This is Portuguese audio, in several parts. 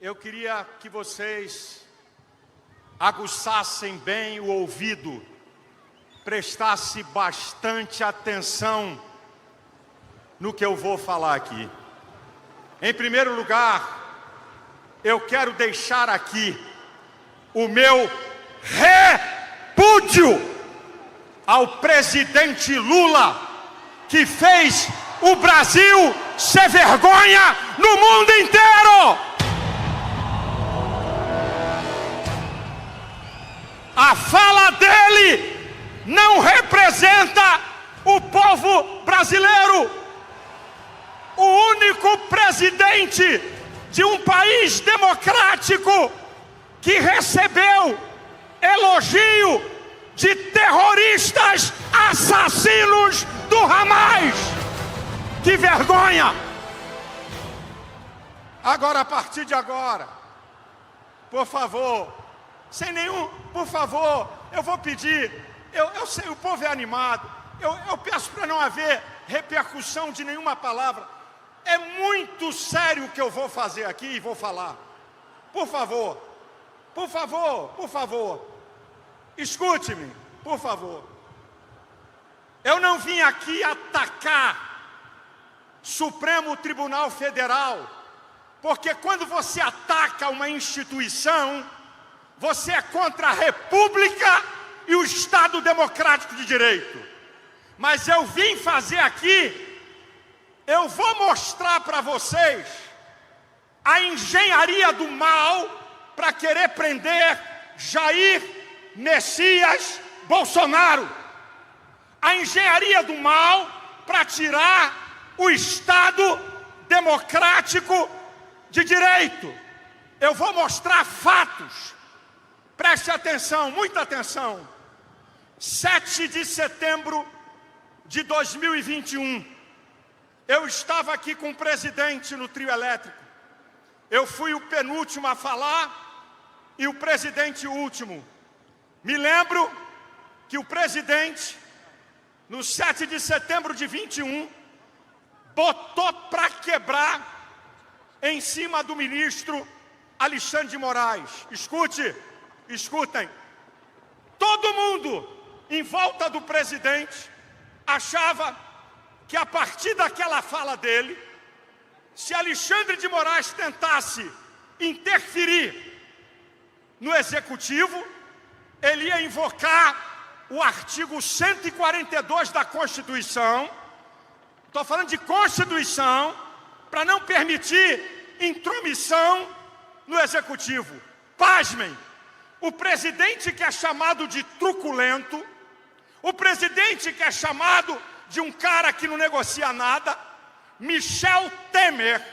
Eu queria que vocês aguçassem bem o ouvido, prestassem bastante atenção no que eu vou falar aqui. Em primeiro lugar, eu quero deixar aqui o meu repúdio ao presidente Lula, que fez o Brasil ser vergonha no mundo inteiro. A fala dele não representa o povo brasileiro. O único presidente de um país democrático que recebeu elogio de terroristas assassinos do Hamas. Que vergonha! Agora, a partir de agora, por favor, por favor, eu vou pedir, eu sei, o povo é animado, eu peço para não haver repercussão de nenhuma palavra. É muito sério o que eu vou fazer aqui e vou falar. Por favor, por favor, por favor, escute-me, por favor. Eu não vim aqui atacar Supremo Tribunal Federal, porque quando você ataca uma instituição, você é contra a República e o Estado Democrático de Direito. Mas eu vim fazer aqui, eu vou mostrar para vocês a engenharia do mal para querer prender Jair Messias Bolsonaro. A engenharia do mal para tirar o Estado Democrático de Direito. Eu vou mostrar fatos. Preste atenção, muita atenção. 7 de setembro de 2021, eu estava aqui com o presidente no trio elétrico. Eu fui o penúltimo a falar e o presidente o último. Me lembro que o presidente, no 7 de setembro de 21, botou para quebrar em cima do ministro Alexandre de Moraes. Escutem, todo mundo em volta do presidente achava que a partir daquela fala dele, se Alexandre de Moraes tentasse interferir no executivo, ele ia invocar o artigo 142 da Constituição, estou falando de Constituição, para não permitir intromissão no executivo. Pasmem, o presidente que é chamado de truculento, o presidente que é chamado de um cara que não negocia nada, Michel Temer,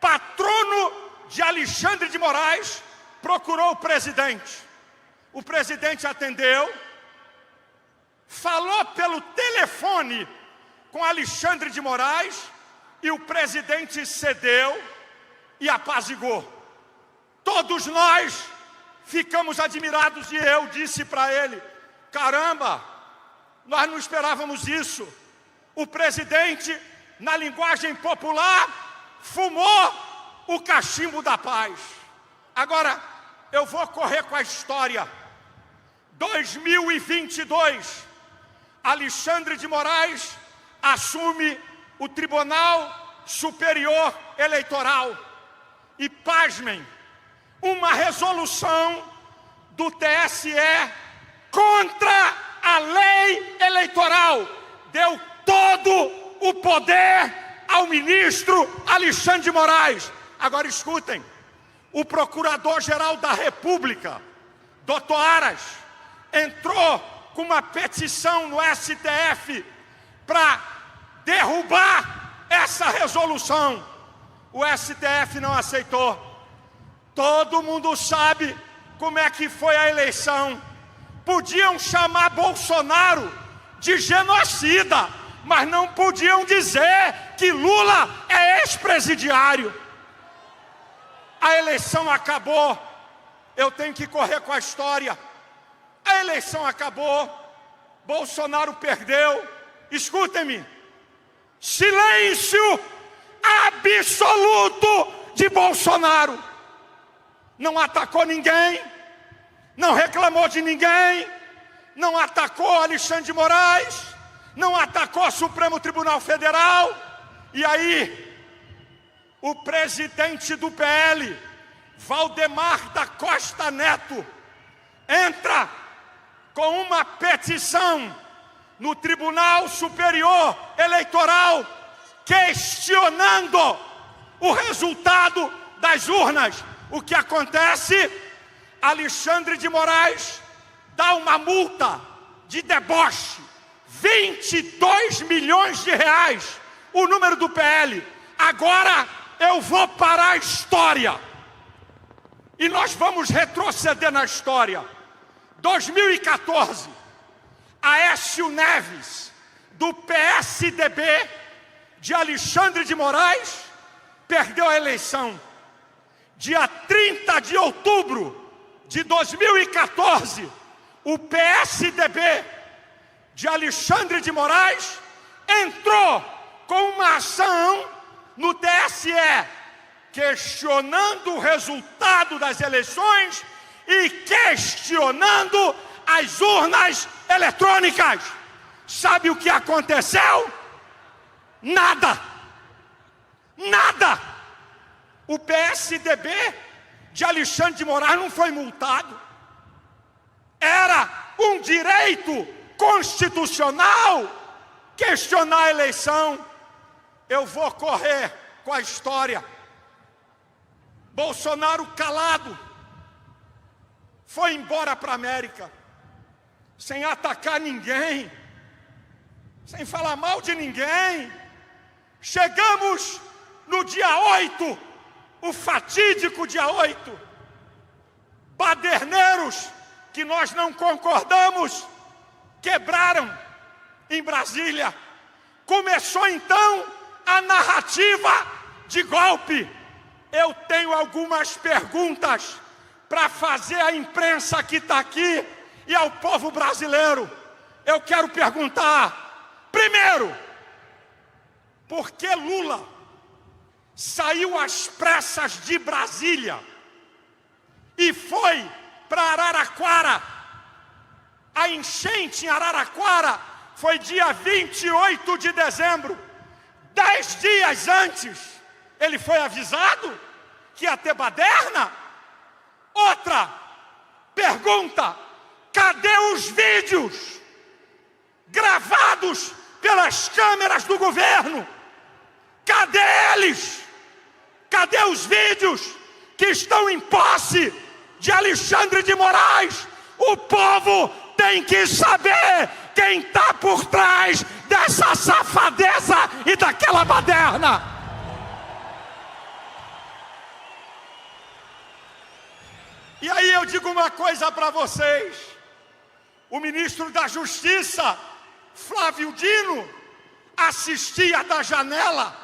patrono de Alexandre de Moraes, procurou o presidente. O presidente atendeu, falou pelo telefone com Alexandre de Moraes e o presidente cedeu e apaziguou. Todos nós ficamos admirados e eu disse para ele: caramba, nós não esperávamos isso. O presidente, na linguagem popular, fumou o cachimbo da paz. Agora, eu vou correr com a história. 2022, Alexandre de Moraes assume o Tribunal Superior Eleitoral. E pasmem, uma resolução do TSE contra a lei eleitoral deu todo o poder ao ministro Alexandre de Moraes. Agora escutem, o Procurador-Geral da República, Dr. Aras, entrou com uma petição no STF para derrubar essa resolução. O STF não aceitou. Todo mundo sabe como é que foi a eleição. Podiam chamar Bolsonaro de genocida, mas não podiam dizer que Lula é ex-presidiário. A eleição acabou. Eu tenho que correr com a história. A eleição acabou. Bolsonaro perdeu. Escutem-me. Silêncio absoluto de Bolsonaro. não atacou ninguém, não reclamou de ninguém, não atacou Alexandre de Moraes, não atacou o Supremo Tribunal Federal. E aí, o presidente do PL, Valdemar da Costa Neto, entra com uma petição no Tribunal Superior Eleitoral, questionando o resultado das urnas. O que acontece? Alexandre de Moraes dá uma multa de deboche, 22 milhões de reais, o número do PL. Agora eu vou parar a história. E nós vamos retroceder na história. 2014, Aécio Neves, do PSDB de Alexandre de Moraes, perdeu a eleição. Dia 30 de outubro de 2014, o PSDB de Alexandre de Moraes entrou com uma ação no TSE, questionando o resultado das eleições e questionando as urnas eletrônicas. Sabe o que aconteceu? Nada. Nada. O PSDB de Alexandre de Moraes não foi multado. Era um direito constitucional questionar a eleição. Eu vou correr com a história. Bolsonaro calado foi embora para a América, sem atacar ninguém, sem falar mal de ninguém. Chegamos no dia 8, o fatídico dia 8. Baderneiros que nós não concordamos quebraram em Brasília. Começou então a narrativa de golpe. Eu tenho algumas perguntas para fazer à imprensa que está aqui e ao povo brasileiro. Eu quero perguntar, primeiro, por que Lula saiu às pressas de Brasília e foi para Araraquara? A enchente em Araraquara foi dia 28 de dezembro. 10 dias antes, ele foi avisado que ia ter baderna? Outra pergunta, cadê os vídeos gravados pelas câmeras do governo? Cadê eles? Cadê os vídeos que estão em posse de Alexandre de Moraes? O povo tem que saber quem está por trás dessa safadeza e daquela baderna. E aí eu digo uma coisa para vocês. O ministro da Justiça, Flávio Dino, assistia da janela,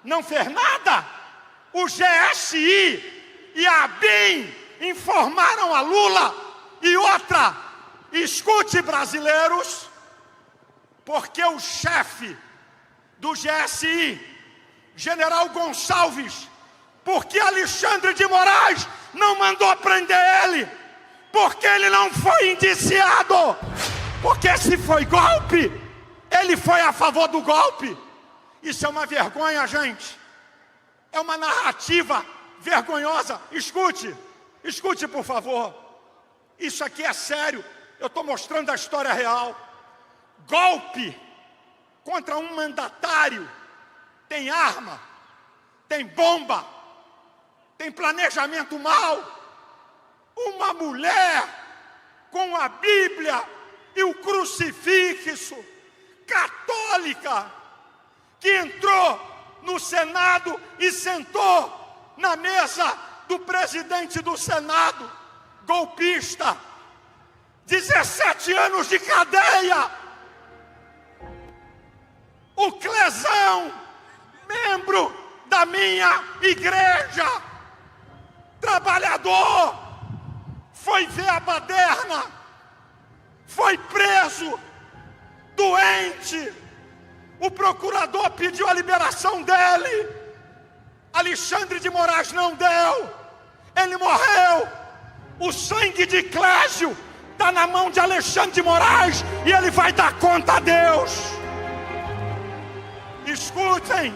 não fez nada. O GSI e a ABIN informaram a Lula. E outra, escute, brasileiros, porque o chefe do GSI, General Gonçalves, porque Alexandre de Moraes não mandou prender ele, porque ele não foi indiciado, porque se foi golpe, ele foi a favor do golpe. Isso é uma vergonha, gente. É uma narrativa vergonhosa. Escute por favor. Isso aqui é sério. Eu estou mostrando a história real. Golpe contra um mandatário tem arma, tem bomba, tem planejamento mau. Uma mulher com a Bíblia e o crucifixo, católica, que entrou no Senado e sentou na mesa do presidente do Senado, golpista, 17 anos de cadeia. O Clesão, membro da minha igreja, trabalhador, foi ver a baderna, foi preso, doente. O procurador pediu a liberação dele. Alexandre de Moraes não deu. Ele morreu. O sangue de Clésio está na mão de Alexandre de Moraes e ele vai dar conta a Deus. Escutem,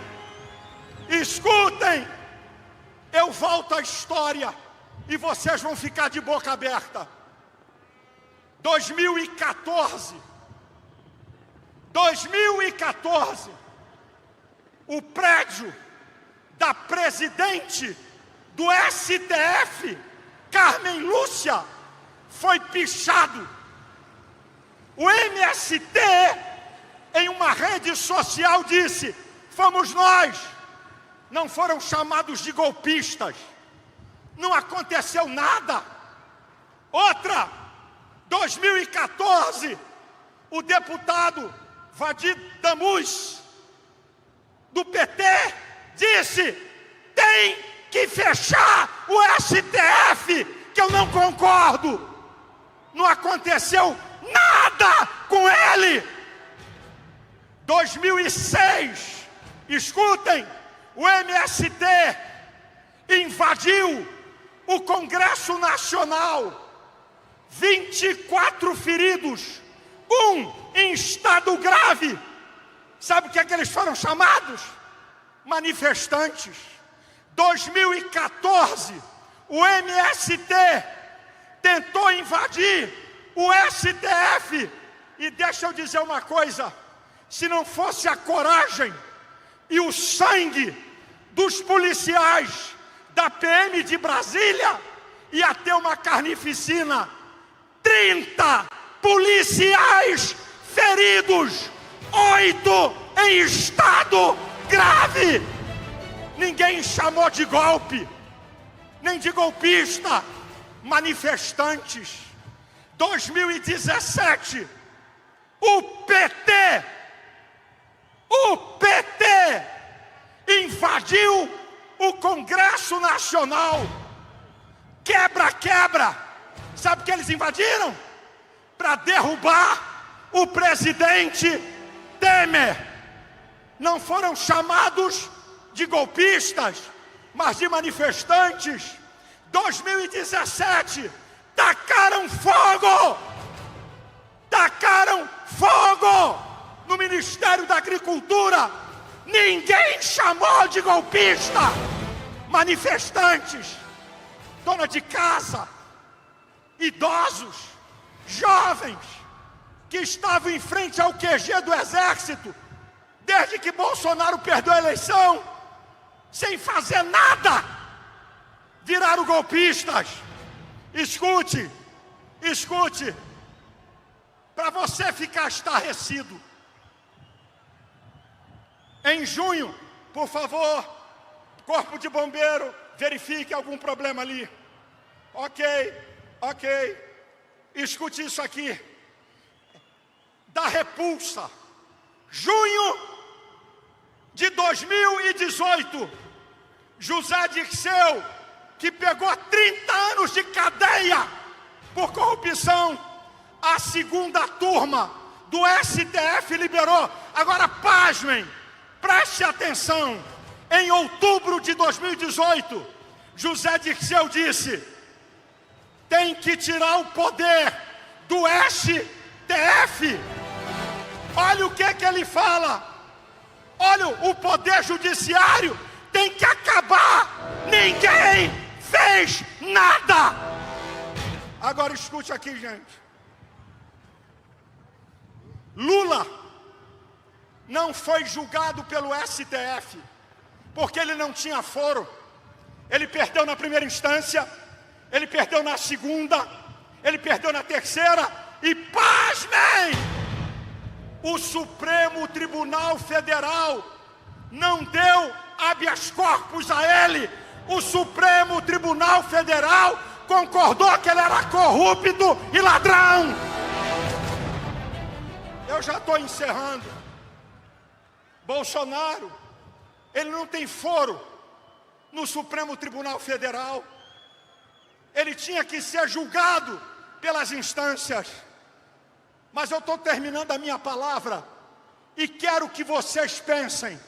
escutem. Eu volto à história e vocês vão ficar de boca aberta. 2014, o prédio da presidente do STF, Carmen Lúcia, foi pichado. O MST, em uma rede social, disse: fomos nós, não foram chamados de golpistas, não aconteceu nada. Outra, 2014, o deputado Vadir Damus, do PT, disse: tem que fechar o STF, que eu não concordo. Não aconteceu nada com ele. 2006, escutem, o MST invadiu o Congresso Nacional, 24 feridos, um em estado grave. Sabe o que é que eles foram chamados? Manifestantes. 2014, o MST tentou invadir o STF. E deixa eu dizer uma coisa: se não fosse a coragem e o sangue dos policiais da PM de Brasília, ia ter uma carnificina. 30 policiais feridos, 8 em estado grave. Ninguém chamou de golpe, nem de golpista. Manifestantes. 2017, o PT invadiu o Congresso Nacional. Quebra-quebra. Sabe o que eles invadiram? Para derrubar o presidente Temer. Não foram chamados de golpistas, mas de manifestantes. 2017, tacaram fogo no Ministério da Agricultura. Ninguém chamou de golpista. Manifestantes, dona de casa, idosos, jovens, que estavam em frente ao QG do Exército, desde que Bolsonaro perdeu a eleição, sem fazer nada, viraram golpistas. Escute, para você ficar estarrecido. Em junho, por favor, Corpo de Bombeiro, verifique algum problema ali. Ok. Escute isso aqui. Da Repulsa, junho de 2018, José Dirceu, que pegou 30 anos de cadeia por corrupção, a segunda turma do STF liberou. Agora pasmem, preste atenção. Em outubro de 2018, José Dirceu disse: tem que tirar o poder do STF. Olha o que ele fala. Olha, o poder judiciário tem que acabar. Ninguém fez nada. Agora escute aqui, gente. Lula não foi julgado pelo STF porque ele não tinha foro. Ele perdeu na primeira instância, ele perdeu na segunda, ele perdeu na terceira e, pasmem, o Supremo Tribunal Federal não deu habeas corpus a ele. O Supremo Tribunal Federal concordou que ele era corrupto e ladrão. Eu já estou encerrando. Bolsonaro, ele não tem foro no Supremo Tribunal Federal. Ele tinha que ser julgado pelas instâncias. Mas eu estou terminando a minha palavra e quero que vocês pensem,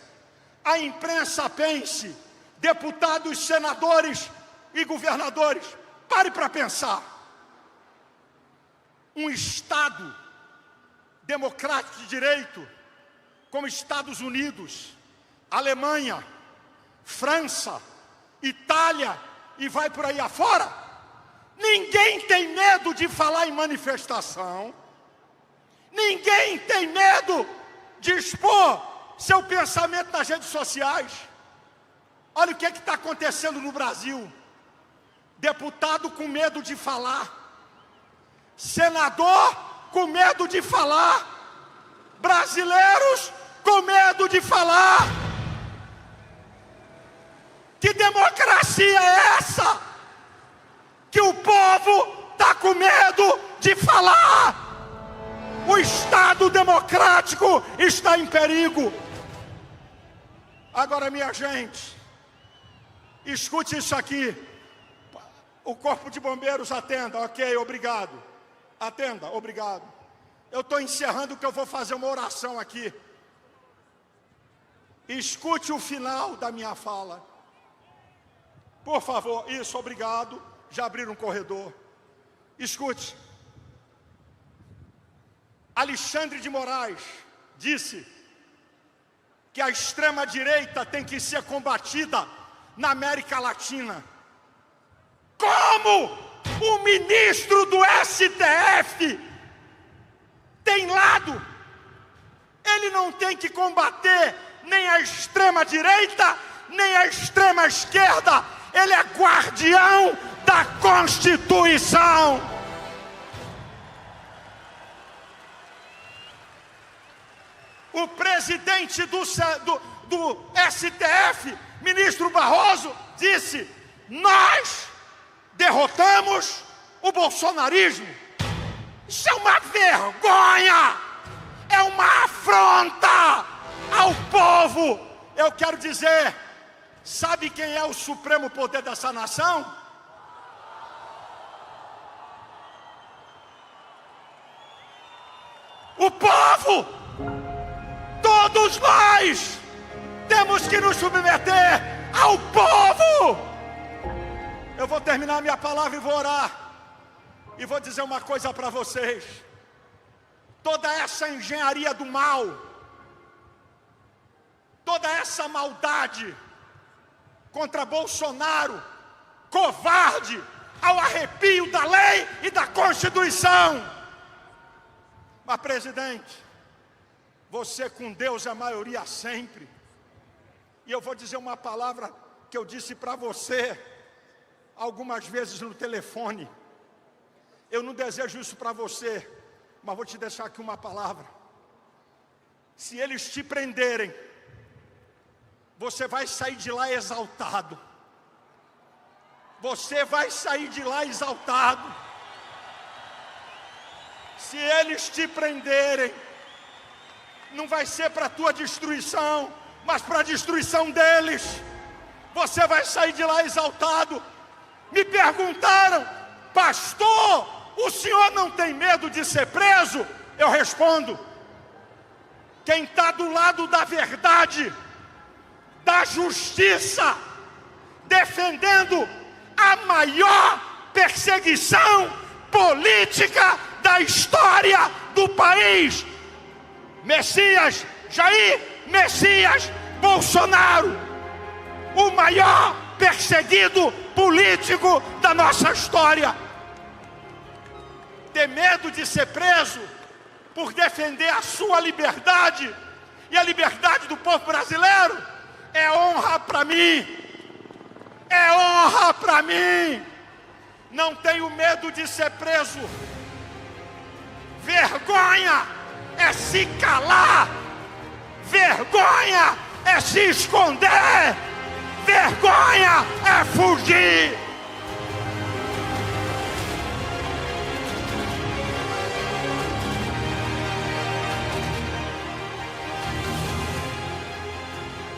a imprensa pense, deputados, senadores e governadores, Pare para pensar. Um Estado democrático de direito, como Estados Unidos, Alemanha, França, Itália e vai por aí afora, ninguém tem medo de falar em manifestação, ninguém tem medo de expor seu pensamento nas redes sociais. Olha o que está acontecendo no Brasil. Deputado com medo de falar, senador com medo de falar, brasileiros com medo de falar. Que democracia é essa? Que o povo está com medo de falar. O Estado democrático está em perigo. Agora, minha gente, escute isso aqui. O Corpo de Bombeiros, atenda. Ok, obrigado. Atenda, obrigado. Eu estou encerrando que eu vou fazer uma oração aqui. Escute o final da minha fala. Por favor, isso, obrigado. Já abriram um corredor. Escute. Alexandre de Moraes disse que a extrema-direita tem que ser combatida na América Latina. Como o ministro do STF tem lado? Ele não tem que combater nem a extrema-direita, nem a extrema-esquerda. Ele é guardião da Constituição. O presidente do STF, ministro Barroso, disse: nós derrotamos o bolsonarismo. Isso é uma vergonha, é uma afronta ao povo. Eu quero dizer, sabe quem é o supremo poder dessa nação? O povo! Todos nós temos que nos submeter ao povo. Eu vou terminar minha palavra e vou orar. E vou dizer uma coisa para vocês. Toda essa engenharia do mal, toda essa maldade contra Bolsonaro, covarde, ao arrepio da lei e da Constituição. Mas, presidente, você com Deus é maioria sempre. E eu vou dizer uma palavra que eu disse para você algumas vezes no telefone. Eu não desejo isso para você, mas vou te deixar aqui uma palavra. Se eles te prenderem, você vai sair de lá exaltado. Você vai sair de lá exaltado. Se eles te prenderem, não vai ser para a tua destruição, mas para a destruição deles. Você vai sair de lá exaltado. Me perguntaram: pastor, o senhor não tem medo de ser preso? Eu respondo: quem está do lado da verdade, da justiça, defendendo a maior perseguição política da história do país, Messias, Jair Messias Bolsonaro, o maior perseguido político da nossa história. Ter medo de ser preso por defender a sua liberdade e a liberdade do povo brasileiro é honra para mim. É honra para mim. Não tenho medo de ser preso. Vergonha é se calar. Vergonha é se esconder. Vergonha é fugir.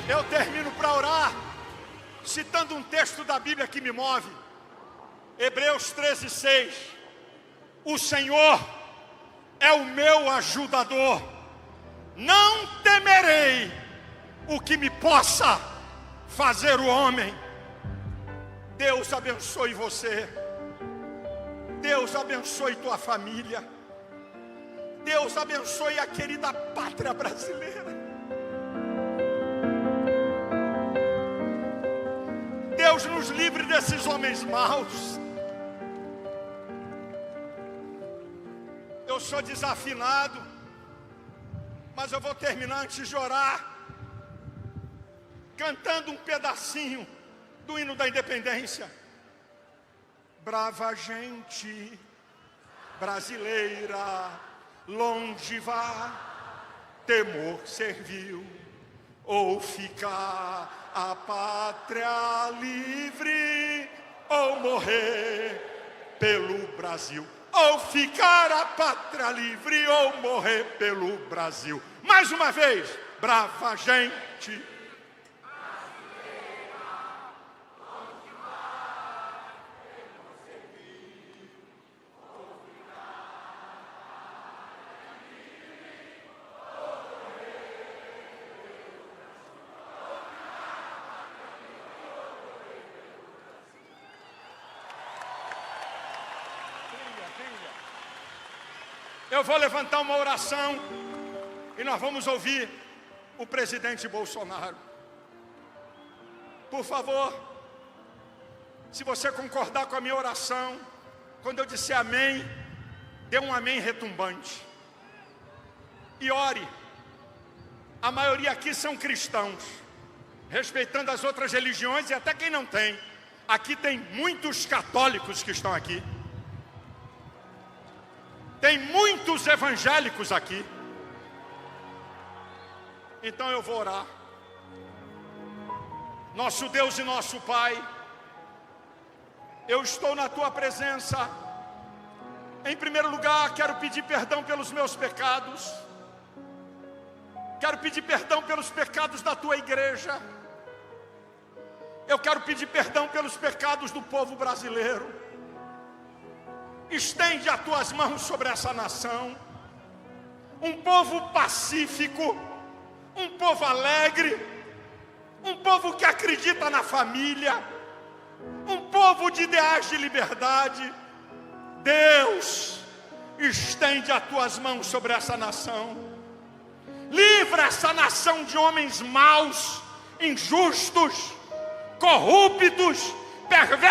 Eu termino para orar citando um texto da Bíblia que me move. Hebreus 13:6. O Senhor é o meu ajudador. Não temerei o que me possa fazer o homem. Deus abençoe você. Deus abençoe tua família. Deus abençoe a querida pátria brasileira. Deus nos livre desses homens maus. Eu sou desafinado, mas eu vou terminar antes de orar, cantando um pedacinho do hino da independência. Brava gente brasileira, longe vá, temor servil, ou ficar a pátria livre, ou morrer pelo Brasil. Ou ficar a pátria livre, ou morrer pelo Brasil. Mais uma vez, brava gente. Eu vou levantar uma oração e nós vamos ouvir o presidente Bolsonaro. Por favor, se você concordar com a minha oração, quando eu disser amém, dê um amém retumbante. E ore. A maioria aqui são cristãos, respeitando as outras religiões e até quem não tem. Aqui tem muitos católicos que estão aqui. Tem muitos evangélicos aqui. Então eu vou orar. Nosso Deus e nosso Pai, eu estou na Tua presença. Em primeiro lugar, quero pedir perdão pelos meus pecados. Quero pedir perdão pelos pecados da Tua igreja. Eu quero pedir perdão pelos pecados do povo brasileiro. Estende as tuas mãos sobre essa nação, um povo pacífico, um povo alegre, um povo que acredita na família, um povo de ideais de liberdade. Deus, estende as tuas mãos sobre essa nação, livra essa nação de homens maus, injustos, corruptos, perversos.